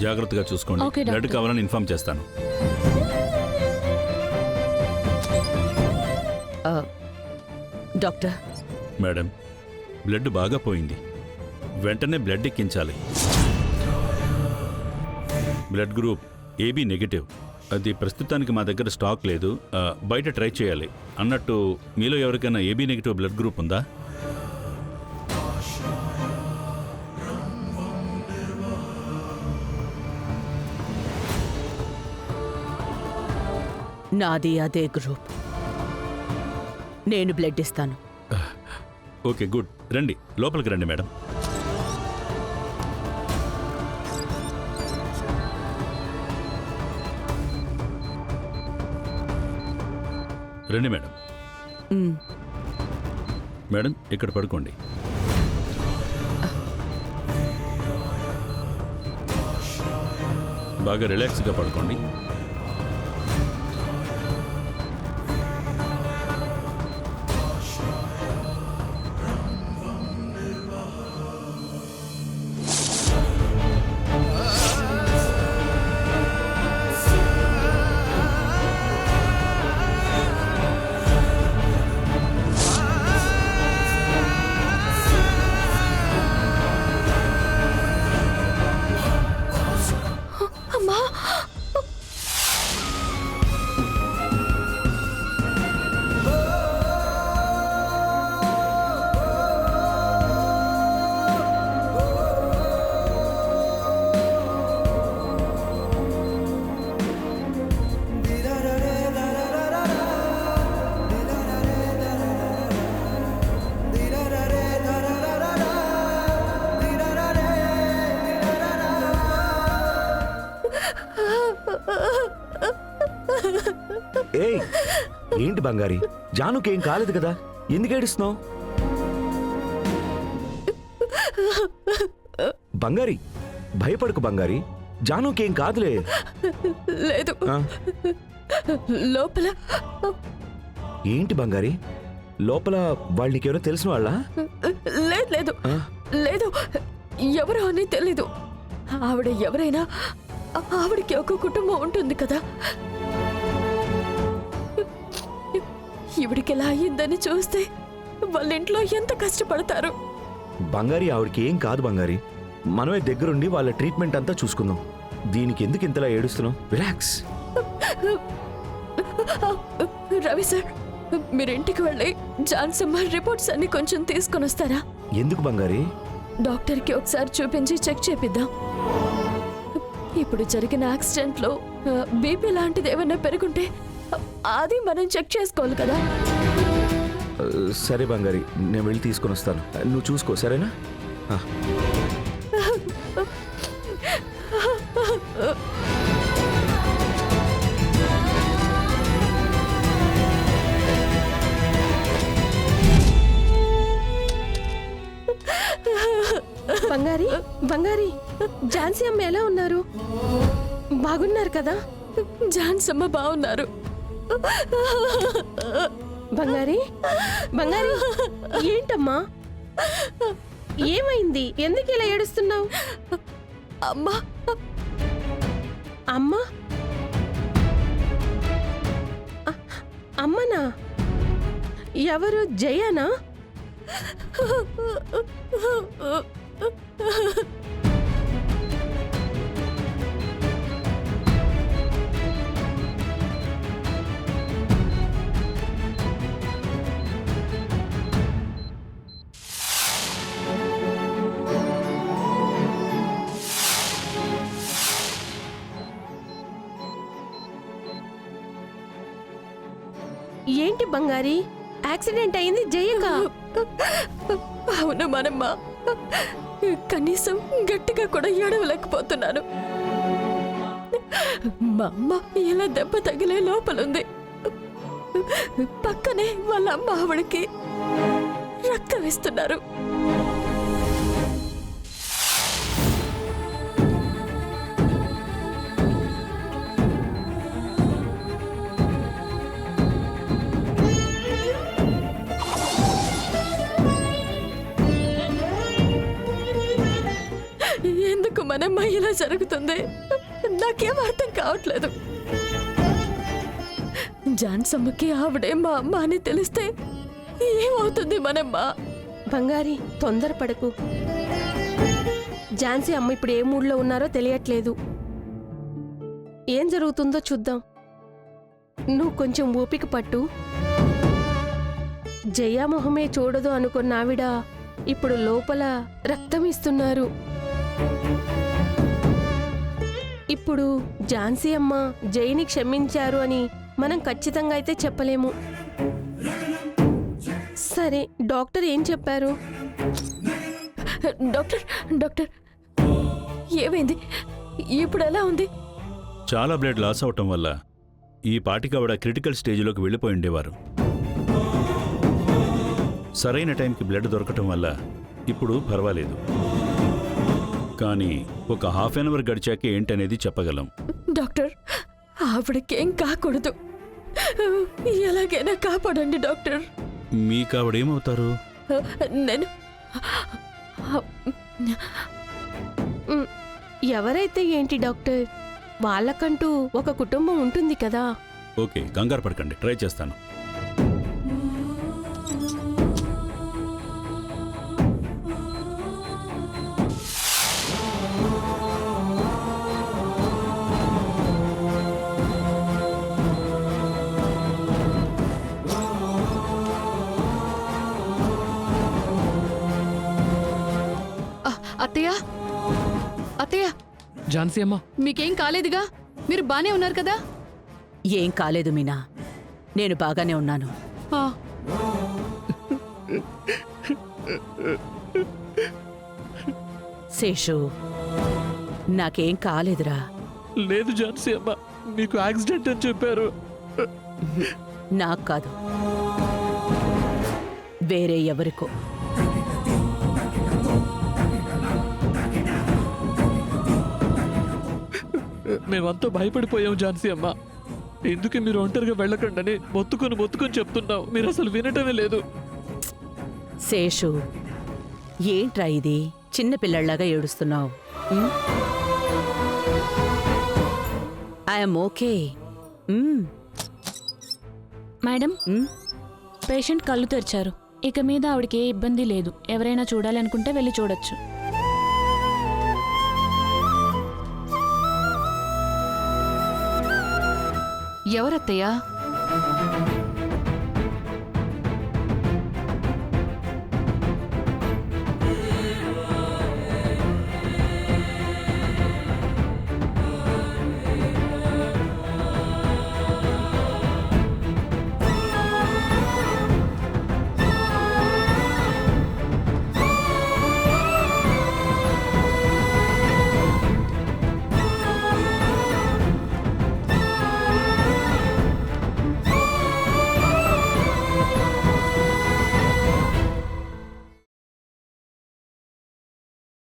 జాగ్రత్తగా చూసుకోండి. Okay, doctor. Blood కావాలని ఇన్ఫార్మ్ చేస్తాను. డాక్టర్, మేడం, బ్లడ్ బాగా పోయింది. వెంటనే బ్లడ్ ఎక్కించాలి. Blood group AB negative. అది ప్రస్తుతానికి మా దగ్గర స్టాక్ లేదు. బయట ట్రై చేయాలి. అన్నట్టు మీలో ఎవరికైనా ఏబీ నెగిటివ్ బ్లడ్ గ్రూప్ ఉందా? నాది అదే గ్రూప్. నేను బ్లడ్ ఇస్తాను. Okay, good. రండి, లోపలికి రండి మేడం. రండి మేడం. మేడం, ఇక్కడ పడుకోండి. బాగా రిలాక్స్గా పడుకోండి. అమ్మా, ఏయ్, ఏంటి బంగారి? జానుకేం కాలేదు కదా, ఎందుకు ఏడుస్తున్నావు? బంగారి, భయపడకు బంగారి, జానుకేం కాదులే. లేదు, ఆ? లోపల ఏంటి బంగారి, లోపల వాళ్ళు నీకెవరో తెలిసిన వాళ్ళ? లేదు లేదు లేదు, ఎవరో అని తెలీదు. ఆవిడ ఎవరైనా ఆవిడకి ఒక కుటుంబం ఉంటుంది కదా. ఈవిడికి ఎలా అయ్యిందని చూస్తే వాళ్ళ ఇంట్లో ఎంత కష్టపడతారు. బంగారి, ఆవిడకి ఏం కాదు బంగారి. మనమే దగ్గరుండి వాళ్ళ ట్రీట్మెంట్ అంతా చూసుకుందాం. దీనికి ఎందుకు ఇంతలా ఏడుస్తున్నావు? రిలాక్స్. రవి సార్, మీరు ఇంటికి వెళ్ళి జాన్సమ్మ రిపోర్ట్స్ అన్ని కొంచెం తీసుకొని వస్తారా? ఎందుకు బంగారి? డాక్టర్కి ఒకసారి చూపించి చెక్ చేపిద్దాం. ఇప్పుడు జరిగిన యాక్సిడెంట్లో బీపీ లాంటిది ఏమైనా పెరుగుంటే అది మనం చెక్ చేసుకోవాలి కదా. సరే బంగారి, నేను వెళ్ళి తీసుకొని వస్తాను. నువ్వు చూసుకో, సరేనా? బంగారి, బంగారి, ఝాన్సీ అమ్మ ఎలా ఉన్నారు? బాగున్నారు కదా? జాన్సమ్మ బాగున్నారు. బంగారి, బంగారి, ఏంటమ్మా, ఏమైంది? ఎందుకు ఇలా ఏడుస్తున్నావు? అమ్మా, అమ్మా, అమ్మనా? ఎవరు? జయానా? ఏంటి బంగారి, యాక్సిడెంట్ అయింది జయగా? అవును మనమ్మ, కనీసం గట్టిగా కూడా ఏడవలేకపోతున్నాను. మా అమ్మ ఇలా దెబ్బ తగిలే లోపలుంది. పక్కనే వాళ్ళ అమ్మ ఆవిడకి రక్తం ఇస్తున్నారు. ఎందుకు మనమ్మ ఇలా జరుగుతుంది? నాకేం అర్థం కావట్లేదు. జాన్సమ్మకి ఆవిడే మా అమ్మ అని తెలిస్తే ఏమవుతుంది మనమ్మ? బంగారి తొందరపడకు. ఝాన్సీ అమ్మ ఇప్పుడు ఏ మూడ్లో ఉన్నారో తెలియట్లేదు. ఏం జరుగుతుందో చూద్దాం. నువ్వు కొంచెం ఓపిక పట్టు. జయామొహమే చూడదు అనుకున్న ఆవిడ ఇప్పుడు లోపల రక్తం ఇస్తున్నారు. ఇప్పుడు ఝాన్సీ అమ్మ జైని క్షమించారు అని మనం ఖచ్చితంగా అయితే చెప్పలేము. సరే, డాక్టర్ ఏం చెప్పారు? డాక్టర్ డాక్టర్ ఏమైంది? ఇప్పుడు ఎలా ఉంది? చాలా బ్లడ్ లాస్ అవటం వల్ల ఈ పాటికి ఆవిడ క్రిటికల్ స్టేజ్లోకి వెళ్ళిపోయి ఉండేవారు. సరైన టైంకి బ్లడ్ దొరకటం వల్ల ఇప్పుడు పర్వాలేదు. కానీ ఒక హాఫ్ అన్ అవర్ గడిచాక ఏంటనేది చెప్పగలం. డాక్టర్, ఆవిడకేం కాకూడదు. ఎలాగైనా కాపాడండి డాక్టర్. మీకు ఆవిడేమవుతారు? నేను ఉమ్, ఎవరైతే ఏంటి డాక్టర్, వాళ్ళకంటూ ఒక కుటుంబం ఉంటుంది కదా. ఓకే, కంగారు పడకండి, ట్రై చేస్తాను. అత్తయ్య, అత్తయ్య, ఝాన్సీ అమ్మ, మీకేం కాలేదుగా? మీరు బానే ఉన్నారు కదా? ఏం కాలేదు మీనా, నేను బాగానే ఉన్నాను. ఆ, శేషు, నాకేం కాలేదురా. లేదు ఝాన్సీ అమ్మ, మీకు యాక్సిడెంట్ అని చెప్పారు. నాకు కాదు, వేరే ఎవరికో. మేమంతా భయపడిపోయాం ఝాన్సీ అమ్మ. ఎందుకు మీరు ఒంటరిగా వెళ్ళకండి మొత్తుకొని చెప్తున్నావు, మీరు అసలు వినటమే లేదు. శేషు, ఏంట్రా ఇది? చిన్నపిల్లల్లాగా ఏడుస్తున్నావు. I'm okay. మేడం, పేషెంట్ కళ్ళు తెరిచారు. ఇక మీద ఆవిడకి ఏ ఇబ్బంది లేదు. ఎవరైనా చూడాలనుకుంటే వెళ్ళి చూడొచ్చు. ఎవరత్తయ్యా?